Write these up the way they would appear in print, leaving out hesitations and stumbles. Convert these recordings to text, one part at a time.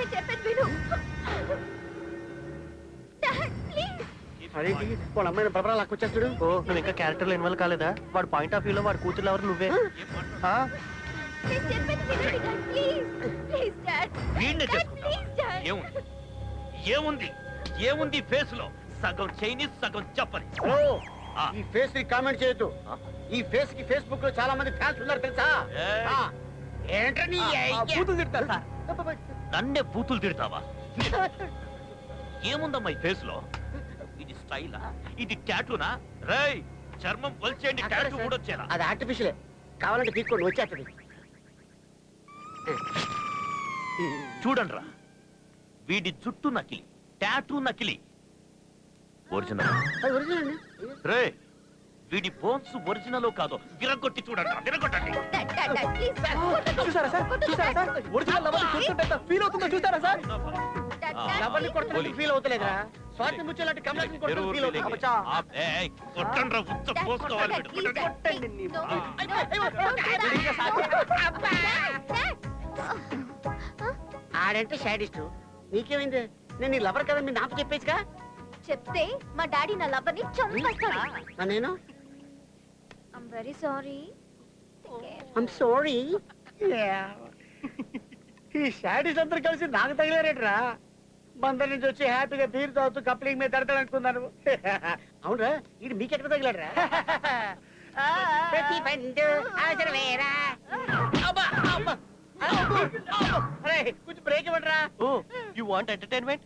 నేను చెప్పేది విను. అదేంటి వాళ్ళ అమ్మాయిని బలబలా లాక్కొచ్చేస్తాడు. ఓ నువ్వు ఇంకా క్యారెక్టర్ లో ఇన్వాల్వ్ కాలేదా? వాడు పాయింట్ ఆఫ్ వ్యూలో వాడు కూతురు ఎవరు నువ్వే. నేను చెప్పేది వినండి డాడ్, ప్లీజ్ ప్లీజ్ డాడ్. వీణ్ణి డాడ్, ప్లీజ్ డాడ్. ఏముంది ఏముంది ఏముంది ఫేస్ లో? సగం చైనీస్ సగం జపనీస్. ఈ ఫేస్ ని కామెంట్ చేయొద్దు. ఈ ఫేస్ కి ఫేస్బుక్ లో చాలా మంది ఫ్యాన్స్ ఉన్నారు తెలుసా? ఏంటని కూతురు తిడతారు సార్. నన్నే బూతులు తిడతావా? ఏముందమ్మా ఈ ఫేస్ లో? ఇది స్టైలా? ఇది టాటూనా? రేయ్ చర్మం వల్చేయండి, టాటూ కూడా వచ్చేలా. అది ఆర్టిఫిషియల్, కావాలంటే తీసుకోండి వచ్చేస్తుంది. చూడండిరా, వీడి జుట్టు నకిలి, టాటూ నకిలి, ఒరిజినల్. రే వీడి బోన్స్ ఒరిజినల్ కాదో విరగొట్టి చూడండి, విరగొట్టండి. Dad dad dad please. చూసారా సార్? చూసారా సార్? ఒరిజినల్ లవర్ చూస్తుంటే ఫీల్ అవుతుందో చూసారా సార్? లవర్ని కొడుతున్నట్టు ఫీల్ అవుతలేదా? స్వాతి ముచ్చేలాంటి కమలాన్ని కొడుతున్నట్టు ఫీల్ అవుతుంది. కొట్టండ్రా, ఉచ్చ పోసుకోవాలి వీడు. కొట్టండి నీ ఆడంటే షాడిస్ట్. నీకేమైంది? నేను నీ లవర్ కదా, మీరు నాకు చెప్పేసిగా. చెప్తే మా డాడీ నా లవ్వర్ని చంపేస్తాడు. నేను I'm very sorry. I'm sorry. ఈ షాడిస్ట్ అందరు కలిసి నాకు తగిలారేట్రా? బందర్ నుంచి వచ్చి హ్యాపీగా బీర్ తాగుతూ కప్లింగ్ మీద తడతాడు అనుకున్నాను. అవునరా, ఇది మీకెక్కడ తగిలాడరా? కొంచెం బ్రేక్ ఇవ్వండిరా. Oh you want entertainment?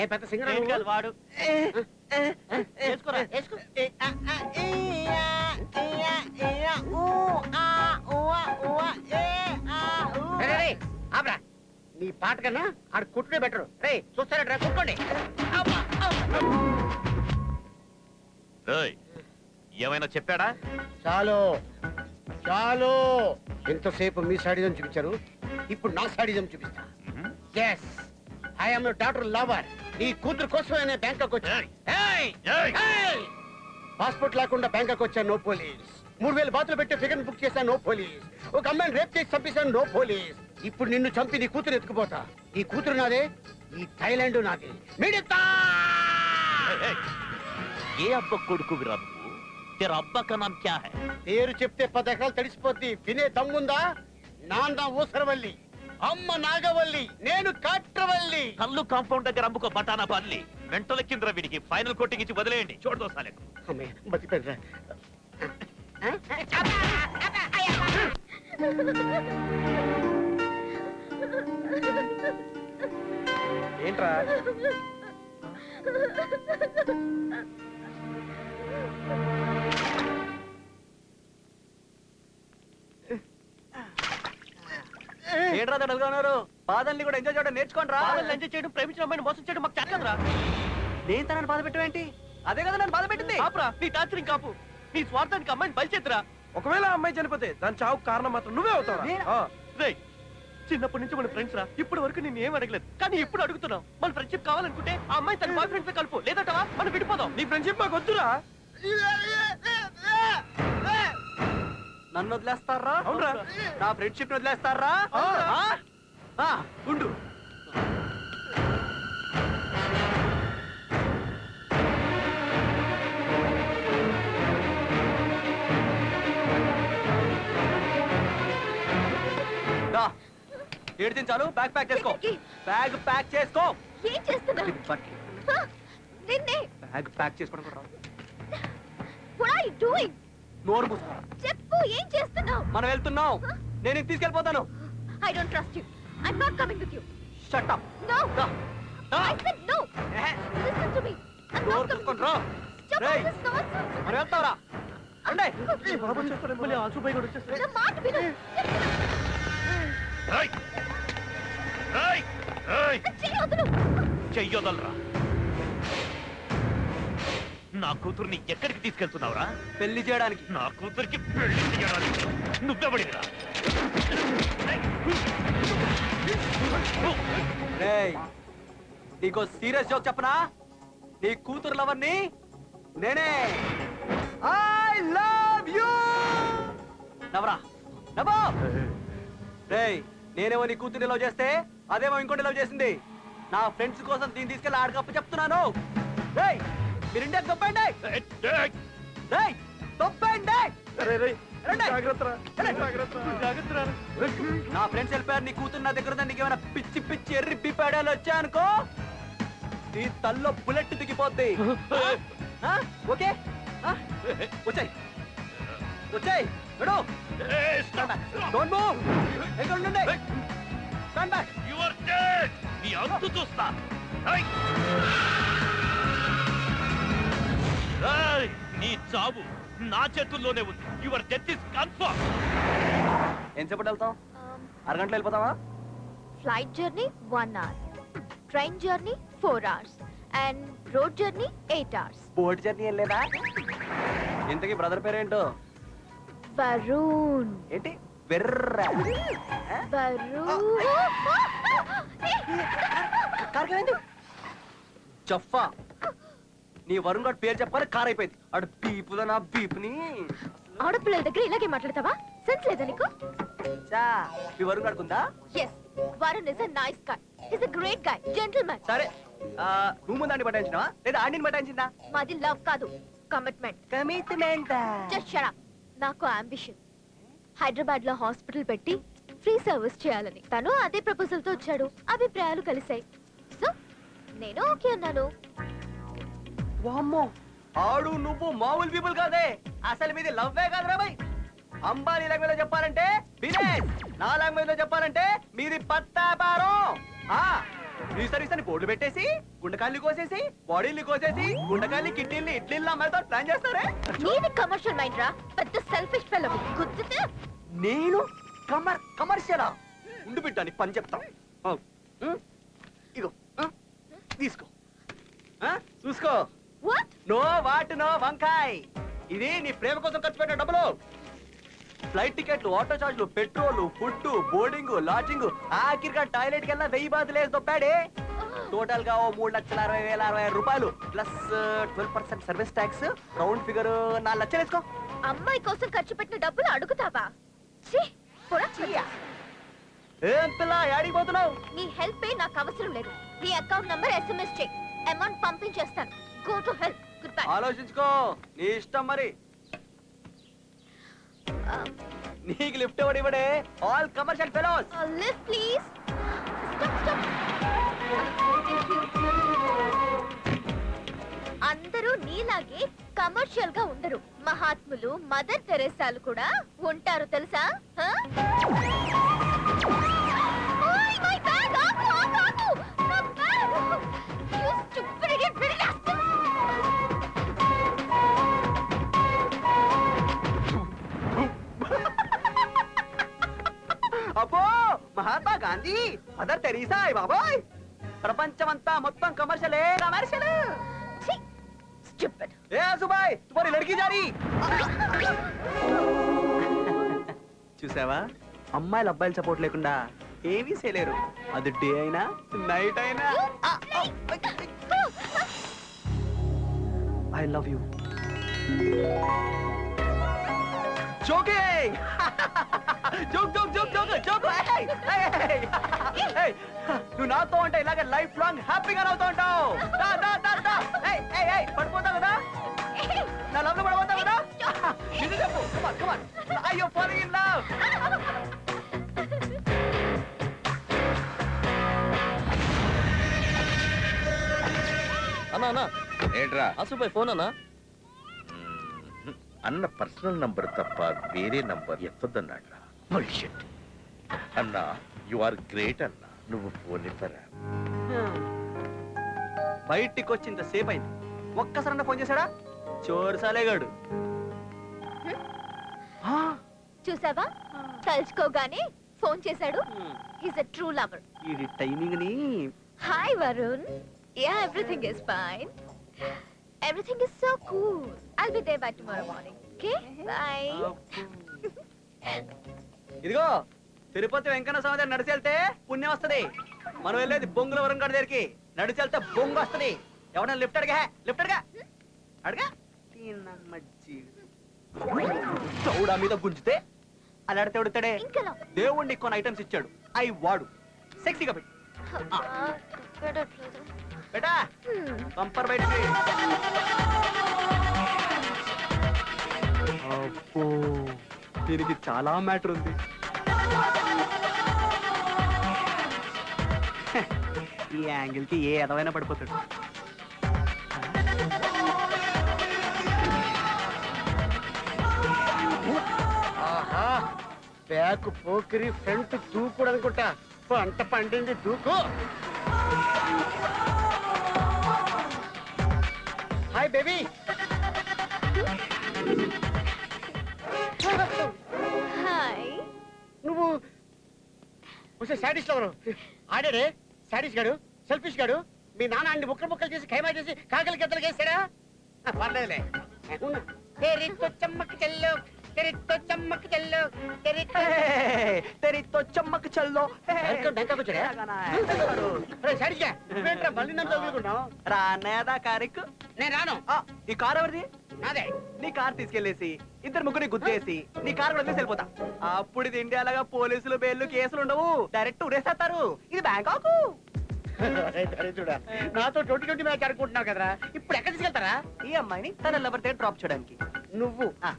ఏ పెద్ద సింగర్ కాదు వాడు. వేసుకోరా, వేసుకో. ఆబ్రా, నీ పాట కన్నా ఆడు కుట్టుడే బెటర్. రే చూస్తారా, కుట్టుకోండి. ఏమైనా చెప్పాడా? చాలు చాలు, ఎంతసేపు మీ సాడిజం చూపించారు, ఇప్పుడు నా సాడిజం చూపిస్తా. Yes, I am your daughter lover. నీ కూతురు కోసమే బ్యాంకాక్ వచ్చా. పాస్పోర్ట్ లేకుండా బ్యాంకాక్ వచ్చా, నో పోలీస్. 3000 బాతులు పెట్టి ఫిగర్ బుక్ చేశా, నో పోలీస్. ఒక అమ్మాయిని రేప్ చేసి చంపేశాను, నో పోలీస్. ఇప్పుడు నిన్ను చంపి నీ కూతురు ఎత్తుకుపోతా. ఈ కూతురు నాదే, ఈ థైలాండ్ నాదే. మిడతా ఏ అబ్బ కొడుకు విరా నువ్వు? తెరా అబ్బా కా నామ్ క్యా హై? పేరు చెప్తే 10 ఎకరాలు తడిసిపోద్ది. వినే దమ్ముందా? నాన్న ఊసరవల్లి, అమ్మ నాగవల్లి, నేను కాట్రవల్లి. కల్లు కాంపౌండ్ దగ్గర అమ్ముకో బటానా బాల్లి. మెంటల కింద వీడికి ఫైనల్ కోటింగ్ ఇచ్చి వదిలేయండి. చూడదో సాలేకు. అమ్మయ్య, బతిపెడరా. ఏంట్రా? ఏంట్రా తడలుగా ఉన్నారు? బాధల్ని కూడా ఎంజాయ్ చేయడం నేర్చుకోండి రా. ఎంజాయ్ చేయడం, ప్రేమించిన అమ్మాయిని మోసం చేయడం మాకు చేతకదరా. నేను తనని బాధ పెట్టవేంటి? అదే కదా నన్ను బాధ పెట్టింది. ఆపురా నీ టార్చరింగ్ కాపు. నీ స్వార్థానికి అమ్మాయిని బలిచేద్దురా. ఒకవేళ అమ్మాయి చనిపోతే దాని చావుకు కారణం మాత్రం నువ్వే అవుతావు. రేయ్, చిన్నప్పటి నుంచి మన ఫ్రెండ్స్ రా. ఇప్పటి వరకు నేను ఏం అడగలేదు, కానీ ఇప్పుడు అడుగుతున్నావు. మన ఫ్రెండ్షిప్ కావాలనుకుంటే ఆ అమ్మాయి తన బాయ్ ఫ్రెండ్ తో కలుపు, లేదంటవా మనం విడిపోదాం. నీ ఫ్రెండ్షిప్ మాకు వద్దురా. నన్ను వదిలేస్తారా? అవునరా, నా ఫ్రెండ్షిప్ వదిలేస్తారా? ఉండు. ఏడు చాలు, బ్యాగ్ ప్యాక్ చేసుకో. బ్యాగ్ ప్యాక్ చేసుకో. ఏం చేస్తున్నావు? నిన్నే బ్యాగ్ ప్యాక్ చేసుకోవడం కూడా రాదు. What are you doing? నోరు మూసుకో. చెప్పు, ఏం చేస్తున్నావు? మనం వెళ్తున్నాం. నేను ఇంటికి తీసుకెళ్ళిపోతాను. I don't trust you. I'm not coming with you. Shut up. No. I said no. Listen to me. I'm not coming with you. Stop all this nonsense. మనం వెళ్తావరా? అండే. నా మాట విను. చెయ్యొద్దు. చెయ్యొదలరా. నా కూతుర్ని ఎక్కడికి తీసుకెళ్తున్నావురా? పెళ్లి చేయడానికి. నా కూతురికి పెళ్లి చేయడానికి నువ్వెవడిరా? నీకో సీరియస్ జోక్ చెప్పనా? నీ కూతురు లవర్ని నేనే. I love you. నవరా నవో. రేయ్, నేనేమో నీ కూతురిని లవ్ చేస్తే అదేమో ఇంకోటి లవ్ చేసింది. నా ఫ్రెండ్స్ కోసం దీన్ని తీసుకెళ్ళి ఆడకప్ప చెప్తున్నాను. రేయ్ మీరు ఇండియా తొప్పండి, రేయ్ తొప్పండి. రండి. నా ఫ్రెండ్స్ వెళ్ళిపోయారు. నీ కూతురు నా దగ్గర ఉందా? నీకేమైనా పిచ్చి పిచ్చి ఎర్రి బిపాడాలు వచ్చాయనుకో నీ తల్లో బుల్లెట్ దిగిపోద్ది. ఓకే వచ్చాయి వచ్చాయి. Don't move. ఎక్కడ ఉండండి. Stand back. You are dead. నీ అంతు చూస్తా. రేయ్ నీ చావు నా చేతుల్లోనే ఉంది. Your death is confirm. ఎంతసేపటి వెళ్తాం? అరగంటలో వెళ్ళిపోతావా? Flight journey 1 hour, train journey 4 hours and road journey 8 hours. Boat journey వెళ్ళలేదా? ఇంతకీ బ్రదర్ పేరేంటో? వరుణ్. ఏంటి వెర్ర వరుణ్. చఫ్ఫా. నీ వరుణ్ గారి పేరు చెప్పాలి కార్ అయిపోయింది. అడు బీపుదా నా బీపుని. ఆడపిల్లల దగ్గర ఇలాగే మాట్లాడతావా? సెన్స్ లేదా నీకు? చా మీ Varun గాడుకుందా? Yes, Varun is a nice guy. He's a great guy, gentleman. సరే నువ్వు ముందు అన్ని పట్టించినావా లేదా ఆడిని పట్టించిందా? మాది లవ్ కాదు, commitment. Commitment. Just shut up. నాకు అంబిషన్ హైదరాబాద్ లో హాస్పిటల్ పెట్టి ఫ్రీ సర్వీస్ చేయాలని. తను అదే ప్రపోజల్ తో వచ్చాడు. అభిప్రాయాలు కలిసాయి. సో నేను ఓకే అన్నాను. వామ్మో ఆడు నువ్వు మామూలు పీపుల్ కాదే. అసలు మీది లవ్వే కాదురా బై. అంబానీ లాంగ్వేజ్ లో చెప్పాలంటే బిజినెస్. నా లాంగ్వేజ్ లో చెప్పాలంటే మీది పత్తాపారం. ఫ్రీ సర్వీస్ అని బోర్డు పెట్టేసి గుండెకాయలు కోసేసి బాడీలు కోసేసి గుండెకాయలు కిడ్నీలు ఇడ్లీలు అమ్మాయితో ప్లాన్ చేస్తారే. నీది కమర్షియల్ మైండ్ రా. పెద్ద సెల్ఫిష్ ఫెలో. గుర్తుతే నేను కమర్షియలా? ఉండు బిడ్డ నీ పని చెప్తా. ఇగో తీసుకో చూసుకో. వాట్? నో వాట్ నో వంకాయ్. ఇది నీ ప్రేమ కోసం ఖర్చు పెట్టిన డబ్బులు. ఫ్లైట్ టికెట్లు, ఆటో చార్జ్లు, పెట్రోల్, ఫుడ్, బోర్డింగ్, లాడ్జింగ్, ఆఖరిగా టాయిలెట్ కెళ్ళా 1000 బాతులు వేసి దొప్పాడే. టోటల్ గా 3,60,60,000 రూపాయలు plus 12% service tax. Round figure 4 లక్షలు వేసుకో. అమ్మాయి కోసం ఖర్చు పెట్టిన డబ్బులు అడుగుతావా? ఛీ, పోరా, చెయ్యా. ఏం పిల్ల యాడికి పోతున్నావు? నీ హెల్ప్ నాకు అవసరం లేదు. నీ అకౌంట్ నంబర్ SMS చెయ్. అమౌంట్ పంపించేస్తాను. Go to help. Good bye. ఆలోచించుకో, నీ ఇష్టం మరి. నీకు లిఫ్ట్ ఎవడు ఇవ్వడే? All commercial fellows. Lift please. Stop. అందరూ నీలాగే కమర్షియల్ గా ఉండరు. మహాత్ములు, మదర్ తెరేసాలు కూడా ఉంటారు తెలుసా? ఓయ్ మై బ్యాగ్. ఆగు. నా బ్యాగ్. You stupid idiot. అబ్బో మహాత్మా గాంధీ, మదర్ తెరీసా, బాబోయ్ ప్రపంచమంతా మొత్తం కమర్షియలే కమర్షియల్. ఛీ, స్టూపిడ్. ఏ సుబాయ్ తుమారి లడ్కీ జారీ. చూసావా, అమ్మాయిలు అబ్బాయిల సపోర్ట్ లేకుండా ఏమీ చేయలేరు. అది డే అయినా నైట్ అయినా. I love you. Joking. Joke. నువ్వు నాతో అంటే ఇలాగే లైఫ్ లాంగ్ హ్యాపీగా అవుతూ ఉంటావు. పడిపోతావు కదా, నా లవ్ లో పడిపోతావు కదా. ఇది చెప్పు. Come on. Are you falling in love? అన్నా ఏంట్రా? అసుపై ఫోన్ అన్నా. అన్న పర్సనల్ నంబర్ తప్ప వేరే నంబర్ ఎత్తొద్దన్నాడ్రా. బుల్షిట్. అన్నా యు ఆర్ గ్రేట్ అన్నా. నువ్వు ఫోన్ ఇవ్వరా? బయటికి వచ్చింత సేపు అయింది, ఒక్కసారి ఫోన్ చేశాడా? చోరు సాలేగాడు. చూసావా, తలుచుకోగానే ఫోన్ చేశాడు. He's a true lover. ఇది టైమింగ్ ని. Hi Varun. Yeah, everything is fine. Everything is so cool. I'll be there by tomorrow morning. Okay? Bye. ఇదిగో తిరుపతి వెంకన్న స్వామి దగ్గర నడిచి వెళ్తే పుణ్యం వస్తది. మనం వెళ్ళేది బొంగుల వరం గడి దగ్గరికి. నడిచి వెళ్తే బొంగు వస్తది. ఎవడన్నా లిఫ్ట్ అడగా చౌడా మీద గుంజితే అలాడితే ఉడతాడే. ఇంకలా దేవుణ్ణి కొన్ని ఐటమ్స్ ఇచ్చాడు, అవి వాడు సెక్సీగా పెట్టు. తప్పేటట్లేదు. బేటా బంపర్ బయటికి. అబ్బో దీనికి చాలా మ్యాటర్ ఉంది. ఈ యాంగిల్ కి ఏ ఎదవైనా పడిపోతాడు. ఆహా బ్యాక్ పోకిరి ఫ్రంట్ దూకుడు అనుకుంటా పంట పండింది దూకు. Hi baby. హాయ్. నువ్వు ఒకసారి శాడీస్ ఎవరు ఆడాడే? శాడీస్ గాడు, సెల్ఫిష్ గాడు, మీ నాన్న అన్ని ముక్కలు ముక్కలు చేసి ఖైమా చేసి కాకలి గద్దలు చేస్తాడా? పర్లేదులే. తెరితో చమ్మక్ చెల్లు, తెరితో చమ్మక్ చెల్లు, తెరితో తెరితో చమ్మక్ చల్లో. మళ్ళీ నన్ను తగులుకున్నావు. రానేదా కారెక్కు. నేను రాను. ఈ కార్ ఎవరిది? నాదే. నీ కార్ తీసుకెళ్లేసి ఇద్దరు ముగ్గురిని గుద్దేసి నీ కార్ కూడా వదిలేసి వెళ్ళిపోతా. అప్పుడు ఇది ఇండియాలాగా పోలీసులు బెయిల్లు కేసులు ఉండవు, డైరెక్ట్ ఉరేసేస్తారు. ఇది బ్యాంకాక్. దరిద్రుడా, నాతో 2020 మ్యాచ్ ఆడుకుంటున్నావు కదరా, ఇప్పుడు ఎక్కడ తీసుకెళ్తారా? ఈ అమ్మాయిని తన లవర్ దగ్గర డ్రాప్ చేయడానికి. నువ్వు ఆ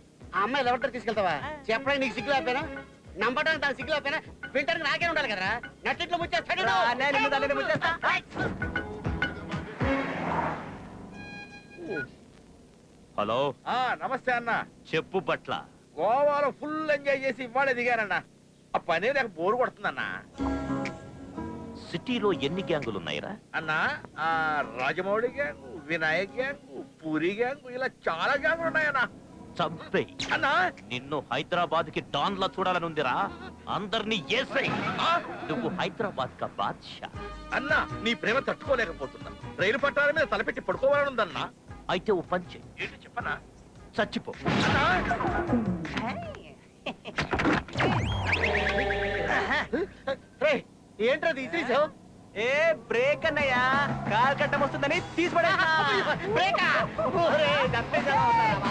అమ్మాయి ఎవరితో తీసుకెళ్తావా? చెప్పడానికి నీకు సిగ్గు లేకపోయినా, నమ్మడానికి దానికి సిగ్గు లేకపోయినా, వింటానికి నాకే ఉండాలి కదరా. నట్టిట్లో ముచ్చేస్తాడు. నిన్ను తల్లిని ముచ్చేస్తా. హలో నమస్తే అన్న. చెప్పు బట్ల. గోవాలో ఫుల్ ఎంజాయ్ చేసి ఇవాళ దిగానన్న. ఆ పనే నాకు బోరు కొడుతుందన్నా. సిటీలో ఎన్ని గ్యాంగులు ఉన్నాయిరా? అన్న ఆ Rajamouli gang, Vinayak gang, puri gang, ఇలా చాలా గ్యాంగులు ఉన్నాయన్న. చంపేయ్. అన్నా నిన్ను హైదరాబాద్ కి డాన్ లా చూడాలని ఉందిరా. అందరినీ ఏసై. నువ్వు హైదరాబాద్ కా బాద్షా. అన్నా నీ ప్రేమ తట్టుకోలేకపోతున్నా. రైలు పట్టాల మీద తలపెట్టి పడుకోవాలని ఉందన్నా. అయితే ఓ పంచే, ఏంటి చెప్పనా? చచ్చిపో. ఏంట్రది ఇసిరిసావు? ఏ బ్రేక్ అన్నయ్యా, కార్ కట్టం వస్తుందని తీసి పడేస్తా. బ్రేకా?